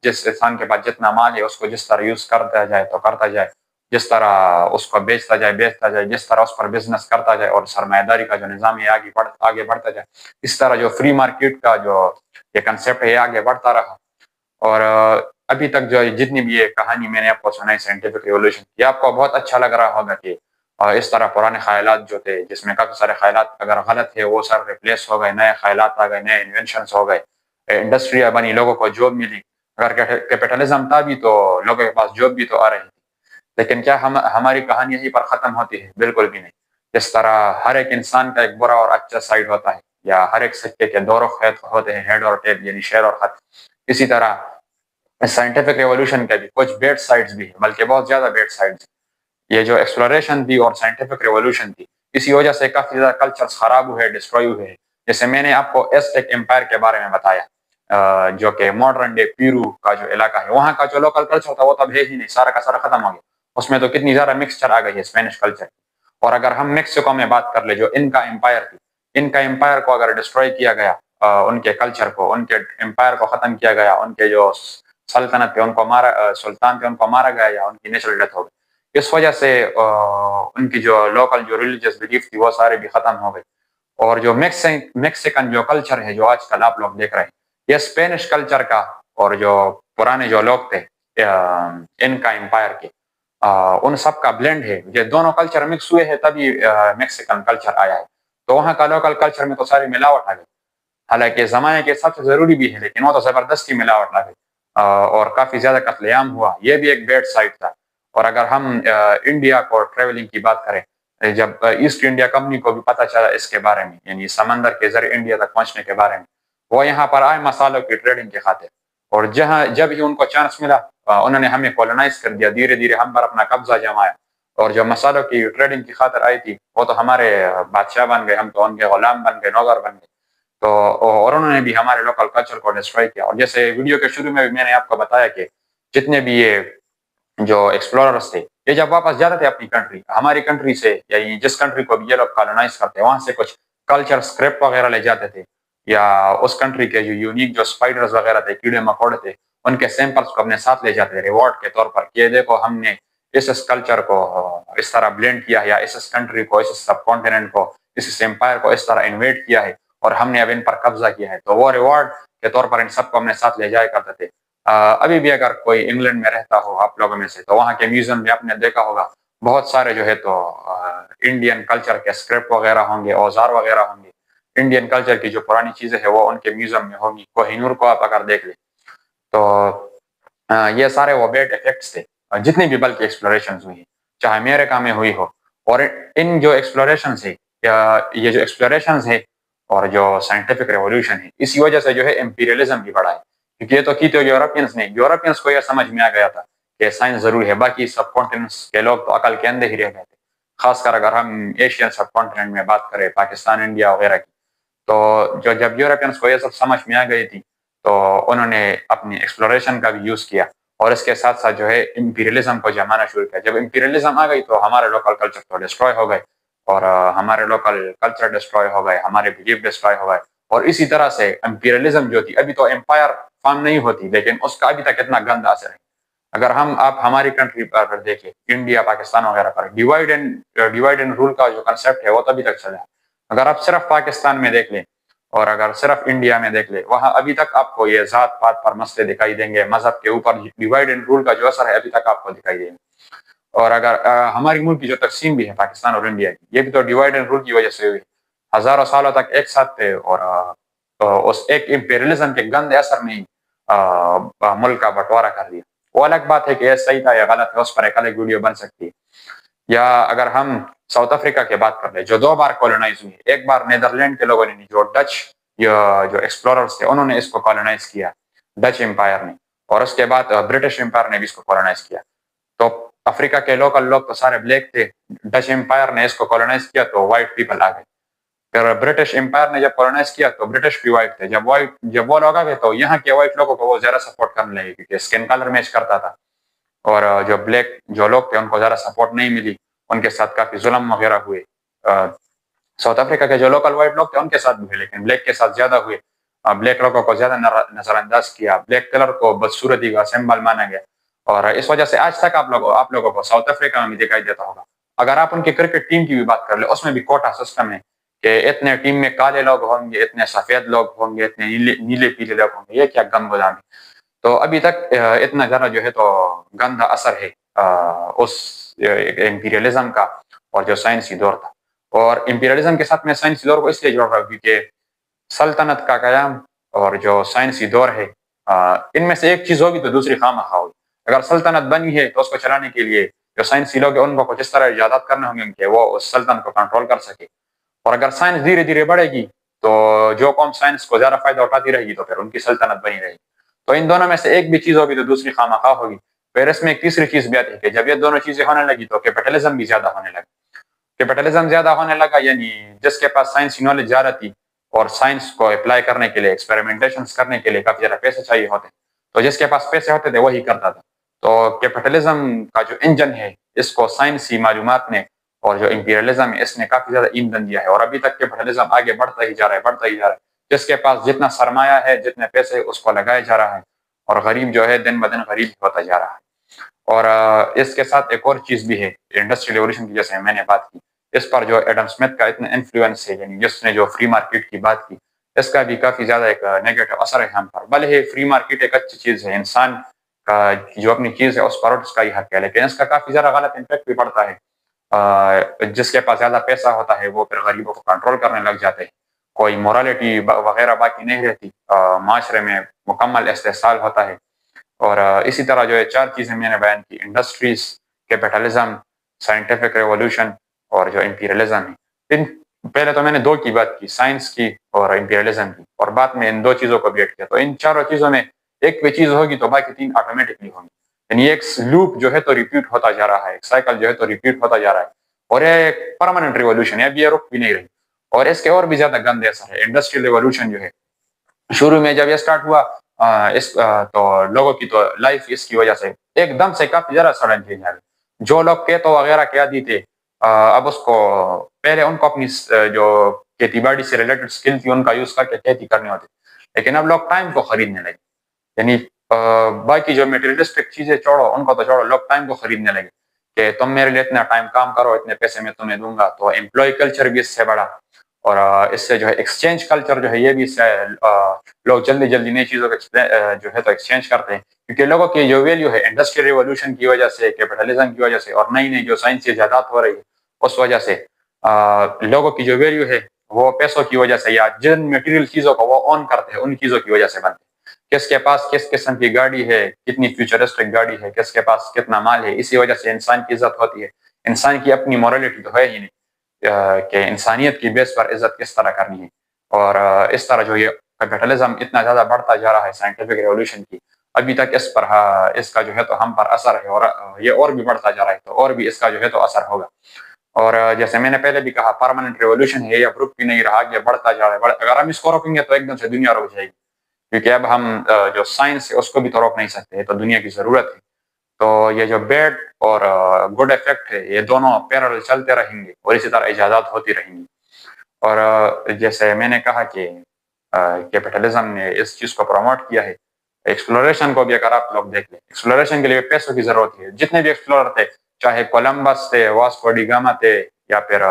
جس انسان کے پاس جتنا مال ہے اس کو جس طرح یوز کرتا جائے تو کرتا جائے، جس طرح اس کو بیچتا جائے، جس طرح اس پر بزنس کرتا جائے، اور سرمایہ داری کا جو نظام ہے آگے بڑھتا جائے. اس طرح جو فری مارکیٹ کا جو یہ کنسیپٹ ہے یہ آگے بڑھتا رہا. اور ابھی تک جو جتنی بھی یہ کہانی میں نے آپ کو سنائی سائنٹیفک ریولوشن کی، آپ کو بہت اچھا لگ رہا ہوگا کہ اس طرح پرانے خیالات جو تھے جس میں کافی سارے خیالات اگر غلط ہے وہ سب ریپلیس ہو گئے، نئے خیالات آ گئے، نئے انوینشنس ہو گئے، انڈسٹریاں بنی، لوگوں کو جاب ملی. اگر کیپٹلزم تھا بھی تو لوگوں کے پاس جاب بھی تو آ رہی تھی. لیکن کیا ہماری کہانی یہیں پر ختم ہوتی ہے؟ بالکل بھی نہیں. جس طرح ہر ایک انسان کا ایک برا اور اچھا سائڈ ہوتا ہے، یا ہر ایک سکے کے دو رخ ہوتے ہیں، ہیڈ اور ٹیل، یعنی شیر اور خط، اسی طرح سائنٹیفک ریولوشن کے بھی کچھ بیڈ سائڈز بھی ہیں، بلکہ بہت زیادہ بیڈ سائڈز. یہ جو ایکسپلوریشن تھی اور سائنٹیفک ریولوشن تھی اسی وجہ سے کافی زیادہ کلچرز خراب ہوئے، ڈسٹروئی ہوئے. جیسے میں نے آپ کو ایزٹیک امپائر کے بارے میں بتایا، جو کہ ماڈرن ڈے پیرو کا جو علاقہ ہے، وہاں کا جو لوکل کلچر تھا وہ تب ہے ہی نہیں، سارا کا سارا ختم ہو گیا. اس میں تو کتنی زیادہ مکسچر آ گئی ہے اسپینش کلچر. اور اگر ہم میکسیکو میں بات کر لیں جو ان کا امپائر تھی، ان کا امپائر کو اگر ڈسٹروئی کیا گیا، ان کے کلچر کو، ان کے امپائر کو ختم کیا گیا، ان کے جو سلطنت تھے ان کو سلطان تھے ان کو مارا گیا، یا ان کی نیچرل ڈیتھ ہو گئی. اس وجہ سے ان کی جو لوکل جو ریلیجیس بلیف تھی وہ سارے بھی ختم ہو گئی. اور جو میکسیکن جو کلچر ہے جو آج کل آپ لوگ دیکھ رہے ہیں، یہ اسپینش کلچر کا، اور جو پرانے جو لوگ تھے ان کا امپائر کے، ان سب کا بلینڈ ہے. یہ دونوں کلچر مکس ہوئے ہیں تبھی میکسیکن کلچر آیا ہے. تو وہاں کا لوکل کلچر میں تو ساری ملاوٹ آ گئی, حالانکہ زمانے کے حساب سے ضروری بھی ہے, لیکن وہ تو زبردستی ملاوٹ آ گئی اور کافی زیادہ قتل عام ہوا. یہ بھی ایک بیڈ سائڈ تھا. اور اگر ہم انڈیا کو ٹریولنگ کی بات کریں, جب ایسٹ انڈیا کمپنی کو بھی پتہ چلا اس کے بارے میں, یعنی سمندر کے ذریعے انڈیا تک پہنچنے کے بارے میں, وہ یہاں پر آئے مسالوں کی ٹریڈنگ کے خاطر. اور جب ہی ان کو چانس ملا انہوں نے ہمیں کولونائز کر دیا, دھیرے دھیرے ہم پر اپنا قبضہ جمایا. اور جو مسالوں کی ٹریڈنگ کی خاطر آئی تھی وہ تو ہمارے بادشاہ بن گئے, ہم تو ان کے غلام بن گئے, نوکر بن گئے. تو اور انہوں نے بھی ہمارے لوکل کلچر کو ڈسٹروائے کیا. اور جیسے ویڈیو کے شروع میں بھی میں نے آپ کو بتایا کہ جتنے بھی یہ جو ایکسپلوررز تھے, یہ جب واپس جاتے تھے اپنی کنٹری, ہماری کنٹری سے یا جس کنٹری کو بھی یہ لوگ کالونائز کرتے, وہاں سے کچھ کلچر اسکرپٹ وغیرہ لے جاتے تھے, یا اس کنٹری کے جو یونیک جو اسپائڈرز وغیرہ تھے, کیڑے مکوڑے تھے, ان کے سیمپلس کو اپنے ساتھ لے جاتے تھے ریوارڈ کے طور پر. یہ دیکھو ہم نے اس کلچر کو اس طرح بلینڈ کیا ہے, یا اس کنٹری کو, اس سب کانٹیننٹ کو, اس امپائر کو اس طرح انویٹ کیا ہے, اور ہم نے اب ان پر قبضہ کیا ہے. تو وہ ریوارڈ کے طور پر ان سب کو اپنے ساتھ لے جایا کرتے تھے. ابھی بھی اگر کوئی انگلینڈ میں رہتا ہو آپ لوگوں میں سے, تو وہاں کے میوزیم میں آپ نے دیکھا ہوگا بہت سارے جو ہے تو انڈین کلچر کے اسکرپٹ وغیرہ ہوں گے, اوزار وغیرہ ہوں گے, انڈین کلچر کی جو پرانی چیزیں ہیں وہ ان کے میوزیم میں ہوں گی. کوہ نور کو آپ اگر دیکھ لیں تو یہ سارے وہ بیڈ افیکٹس تھے جتنی بھی بلکہ ایکسپلوریشنز ہوئی, چاہے امریکہ میں ہوئی ہو. اور ان جو ایکسپلوریشنز ہے, یہ جو ایکسپلوریشنز ہے اور جو سائنٹیفک ریولیوشن ہے, اسی وجہ سے جو ہے امپیریلزم بھی بڑھا ہے. کیونکہ یہ تو کی تو یورپینس نے, یورپینس کو یہ سمجھ میں آ گیا تھا کہ سائنس ضروری ہے, باقی سب کانٹیننٹس کے لوگ تو عقل کے اندر ہی رہ گئے تھے. خاص کر اگر ہم ایشین سب کانٹیننٹ میں بات کریں, پاکستان, انڈیا وغیرہ کی, تو جب یورپینس کو یہ سب سمجھ میں آ گئی تھی تو انہوں نے اپنی ایکسپلوریشن کا بھی یوز کیا, اور اس کے ساتھ ساتھ جو ہے امپیریلزم کو جمانا شروع کیا. جب امپیریلزم آ گئی تو ہمارے لوکل کلچر تو ڈسٹروائے ہو گئے, اور ہمارے لوکل کلچر ڈسٹروائے ہو گئے, ہمارے بلیف ڈسٹروائے ہو گئے. اور اسی طرح سے امپیریلزم جو تھی, ابھی تو امپائر فارم نہیں ہوتی, لیکن اس کا ابھی تک اتنا گند اثر ہے. اگر آپ ہماری کنٹری پر دیکھیں, انڈیا, پاکستان وغیرہ پر, ڈیوائڈ اینڈ رول کا جو کنسیپٹ ہے وہ تبھی تک چلا ہے. اگر آپ صرف پاکستان میں دیکھ لیں اور اگر صرف انڈیا میں دیکھ لیں, وہاں ابھی تک آپ کو یہ ذات پات پر مسئلے دکھائی دیں گے, مذہب کے اوپر ڈیوائڈ اینڈ رول کا جو اثر ہے ابھی تک آپ کو دکھائی دیں گے. اور اگر ہماری ملک کی جو تقسیم بھی ہے پاکستان اور انڈیا کی, یہ بھی تو ڈیوائڈ اینڈ رول کی وجہ سے ہوئی. ہزاروں سالوں تک ایک ساتھ تھے, اور اس ایک امپیریلزم کے گندے اثر میں ملک کا بٹوارا کر دیا. وہ الگ بات ہے کہ یہ صحیح تھا یا غلط ہے, اس پر ایک الگ ویڈیو بن سکتی ہے. یا اگر ہم ساؤتھ افریقہ کی بات کر لیں, جو 2 بار کولونائز ہوئی, ایک بار نیدرلینڈ کے لوگوں نے, جو ڈچ جو ایکسپلوررز تھے انہوں نے اس کو کولونائز کیا, ڈچ امپائر نے, اور اس کے بعد برٹش امپائر نے بھی اس کو کولونائز کیا. تو افریقہ کے لوکل لوگ تو سارے بلیک تھے, ڈچ امپائر نے اس کو کولونائز کیا تو وائٹ پیپل آ گئے. پھر برٹش امپائر نے جب کولونائز کیا تو برٹش بھی وائٹ تھے, جب وہ لوگ آ گئے تو یہاں کے وائٹ لوگوں کو وہ زیادہ سپورٹ کرنے لگے, کیونکہ اسکن کلر میچ کرتا تھا. اور جو بلیک جو لوگ تھے ان کو زیادہ سپورٹ نہیں ملی, ان کے ساتھ کافی ظلم وغیرہ ہوئے. ساؤتھ افریقہ کے جو لوکل وائٹ لوگ تھے ان کے ساتھ بھی ہوئے, لیکن بلیک کے ساتھ زیادہ ہوئے. بلیک لوگوں کو زیادہ نظر انداز کیا, بلیک کلر کو بدصورتی کا سمبل مانا گیا. اور اس وجہ سے آج تک آپ لوگوں کو ساؤتھ افریقہ میں بھی دکھائی دیتا ہوگا. اگر آپ ان کی کرکٹ ٹیم کی بھی بات کر لیں, اس میں بھی کوٹا سسٹم ہے کہ اتنے ٹیم میں کالے لوگ ہوں گے, اتنے سفید لوگ ہوں گے, اتنے نیلے پیلے لوگ ہوں گے. یہ کیا گند غلام ہے. تو ابھی تک اتنا زیادہ جو ہے تو گندا اثر ہے اس امپیریلزم کا, اور جو سائنسی دور تھا. اور امپیریلزم کے ساتھ میں سائنسی دور کو اس لیے جوڑ رہا ہوں کیونکہ سلطنت کا قیام اور جو سائنسی دور ہے, ان میں سے ایک چیز ہوگی تو دوسری خواہ ہوگی. اگر سلطنت بنی ہے تو اس کو چلانے کے لیے جو سائنسی لوگ ہیں ان کو جس طرح ایجادات کرنے ہوں گے کہ وہ اس سلطنت کو کنٹرول کر سکے. اور اگر سائنس دھیرے دھیرے بڑھے گی تو جو قوم سائنس کو زیادہ فائدہ اٹھاتی رہے گی تو پھر ان کی سلطنت بنی رہے گی. تو ان دونوں میں سے ایک بھی چیز ہوگی تو دوسری خواہ ہوگی. پھر اس میں ایک تیسری چیز بھی آتی ہے کہ جب یہ دونوں چیزیں ہونے لگی تو کیپٹلزم بھی زیادہ ہونے لگا. کیپٹلزم زیادہ ہونے لگا یعنی جس کے پاس سائنسی نالج زیادہ تھی اور سائنس کو اپلائی کرنے کے لیے, ایکسپیریمنٹیشنز کرنے کے لیے کافی زیادہ پیسے چاہیے ہوتے, تو جس کے پاس پیسے ہوتے تھے وہی کرتا تھا. تو کیپٹلزم کا جو انجن ہے اس کو سائنسی معلومات نے اور جو امپیریلزم ہے اس نے کافی زیادہ ایندھن دیا ہے. اور ابھی تک کیپٹلزم آگے بڑھتا ہی جا رہا ہے. جس کے پاس جتنا سرمایہ ہے, جتنے پیسے, اس کو لگایا جا رہا ہے, اور غریب جو ہے دن بدن غریب ہوتا جا رہا ہے. اور اس کے ساتھ ایک اور چیز بھی ہے انڈسٹریل ریولیوشن کی, جیسے میں نے بات کی, اس پر جو ایڈم اسمتھ کا اتنا انفلوئنس ہے, یعنی جس نے جو فری مارکیٹ کی بات کی, اس کا بھی کافی زیادہ ایک نیگیٹو اثر ہے ہم پر. بھلے ہی فری مارکیٹ ایک اچھی چیز ہے, انسان کا جو اپنی چیز ہے اس پر اس کا ہی حق ہے، لیکن اس کا کافی زیادہ غلط امپیکٹ بھی پڑتا ہے۔ جس کے پاس زیادہ پیسہ ہوتا ہے وہ پھر غریبوں کو کنٹرول کرنے لگ جاتے ہیں، کوئی مورالٹی وغیرہ باقی نہیں رہتی، معاشرے میں مکمل استحصال ہوتا ہے۔ اور اسی طرح جو ہے 4 چیزیں میں نے بیان کی: انڈسٹریز، کیپٹلزم، سائنٹیفک ریولوشن اور جو امپیریلزم ہے۔ پہلے تو میں نے 2 کی بات کی، سائنس کی اور امپیریلزم کی، اور بعد میں ان 2 چیزوں کو بھی ایڈ کیا۔ تو ان چاروں چیزوں میں ایک بھی چیز ہوگی تو باقی 3 آٹومیٹکلی ہوں گی، یعنی ایک لوپ جو ہے تو ریپیٹ ہوتا جا رہا ہے، ایک سائیکل جو ہے تو ریپیٹ ہوتا جا رہا ہے، اور یہ ایک پرماننٹ ریولوشن ہے، اب یہ رک بھی نہیں رہی۔ اور اس کے اور بھی زیادہ گندے اثر ہے۔ انڈسٹریل ریولوشن جو ہے، شروع میں جب یہ سٹارٹ ہوا تو لوگوں کی تو لائف اس کی وجہ سے ایک دم سے کافی زیادہ سڈن چینج آ گئی۔ جو لوگ کھیتوں وغیرہ کے عادی تھے، اب اس کو پہلے ان کو اپنی جو کھیتی باڑی سے ریلیٹڈ اسکل تھی ان کا یوز کر کے کھیتی کرنی ہوتی، لیکن اب لوگ ٹائم کو خریدنے لگے، یعنی باقی جو میٹیریلسٹک چیزیں چھوڑو، ان کو تو چھوڑو، لوگ ٹائم کو خریدنے لگے کہ تم میرے لیے اتنا ٹائم کام کرو، اتنے پیسے میں تمہیں دوں گا۔ تو امپلائی کلچر بھی اس سے بڑا، اور اس سے جو ہے ایکسچینج کلچر جو ہے یہ بھی اس سے لوگ جلدی جلدی نئی چیزوں کو جو ہے تو ایکسچینج کرتے ہیں، کیونکہ لوگوں کی جو ویلیو ہے انڈسٹریل ریولوشن کی وجہ سے، کیپٹلزم کی وجہ سے، اور نئی نئی جو سائنسی ایجادات ہو رہی ہے اس وجہ سے لوگوں کی جو ویلیو ہے وہ پیسوں کی وجہ سے، یا جن میٹیریل چیزوں کو وہ اون کرتے ہیں ان چیزوں کی وجہ سے بنتے ہیں۔ کس کے پاس کس قسم کی گاڑی ہے، کتنی فیوچرسٹک گاڑی ہے، کس کے پاس کتنا مال ہے، اسی وجہ سے انسان کی عزت ہوتی ہے۔ انسان کی اپنی مورالٹی تو ہے ہی نہیں کہ انسانیت کی بیس پر عزت کس طرح کرنی ہے۔ اور اس طرح جو یہ کیپٹلزم اتنا زیادہ بڑھتا جا رہا ہے سائنٹیفک ریولوشن کی، ابھی تک اس کا جو ہے تو ہم پر اثر ہے، اور یہ اور بھی بڑھتا جا رہا ہے، تو اور بھی اس کا جو ہے تو اثر ہوگا۔ اور جیسے میں نے پہلے بھی کہا، پرماننٹ ریولوشن ہے، یہ اب رک بھی نہیں رہا، یہ بڑھتا جا رہا ہے۔ اگر ہم اس کو روکیں گے تو ایک دم سے دنیا رک جائے گی، کیونکہ اب ہم جو سائنس ہے اس کو بھی تو روک نہیں سکتے، تو دنیا کی ضرورت ہے۔ تو یہ جو بیڈ اور گڈ افیکٹ ہے یہ دونوں پیرل چلتے رہیں گے، اور اسی طرح ایجادات ہوتی رہیں گی۔ اور جیسے میں نے کہا کہ کیپٹلزم نے اس چیز کو پروموٹ کیا ہے، ایکسپلوریشن کو بھی اگر آپ لوگ دیکھ لیں، ایکسپلوریشن کے لیے پیسوں کی ضرورت ہے۔ جتنے بھی ایکسپلورر تھے، چاہے کولمبس تھے، واسکو ڈی گاما تھے، یا پھر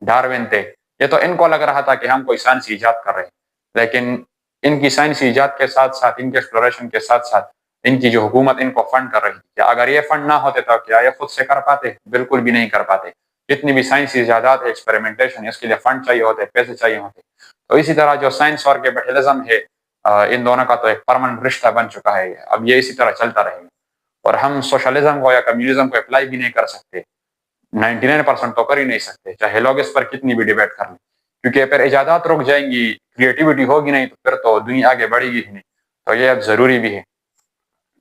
ڈارون تھے، یہ تو ان کو لگ رہا تھا کہ ہم کوئی سائنسی ایجاد کر رہے ہیں، لیکن ان کی سائنسی ایجاد کے ساتھ ساتھ، ان کے ایکسپلوریشن کے ساتھ ساتھ، ان کی جو حکومت ان کو فنڈ کر رہی تھی، کیا اگر یہ فنڈ نہ ہوتے تو کیا یہ خود سے کر پاتے؟ بالکل بھی نہیں کر پاتے۔ جتنی بھی سائنسی ایجادات ہے، ایکسپیریمنٹیشن ہے، اس کے لیے فنڈ چاہیے ہوتے، پیسے چاہیے ہوتے۔ تو اسی طرح جو سائنس اور کیپٹلزم ہے، ان دونوں کا تو ایک پرماننٹ رشتہ بن چکا ہے، اب یہ اسی طرح چلتا رہے گا۔ اور ہم سوشلزم کو یا کمیونزم کو اپلائی بھی نہیں کر سکتے، 99% تو کر ہی نہیں سکتے، چاہے لوگ اس پر کتنی بھی ڈیبیٹ کر لیں، کیونکہ پھر ایجادات رک جائیں گی، کریٹیوٹی ہوگی نہیں، تو پھر تو دنیا آگے بڑھے گی ہی نہیں۔ تو یہ اب ضروری بھی ہے۔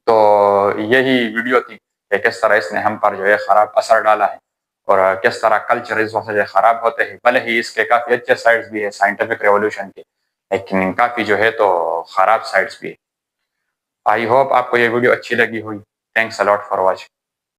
تو یہی ویڈیو تھی کہ کس طرح اس نے ہم پر جو ہے خراب اثر ڈالا ہے، اور کس طرح کلچر اس وجہ سے خراب ہوتے ہیں۔ بھلے ہی اس کے کافی اچھے سائڈز بھی ہے سائنٹیفک ریولوشن کے، لیکن کافی جو ہے تو خراب سائڈز بھی ہے۔ آئی ہوپ آپ کو یہ ویڈیو اچھی لگی ہوئی۔ Thanks allot for watching.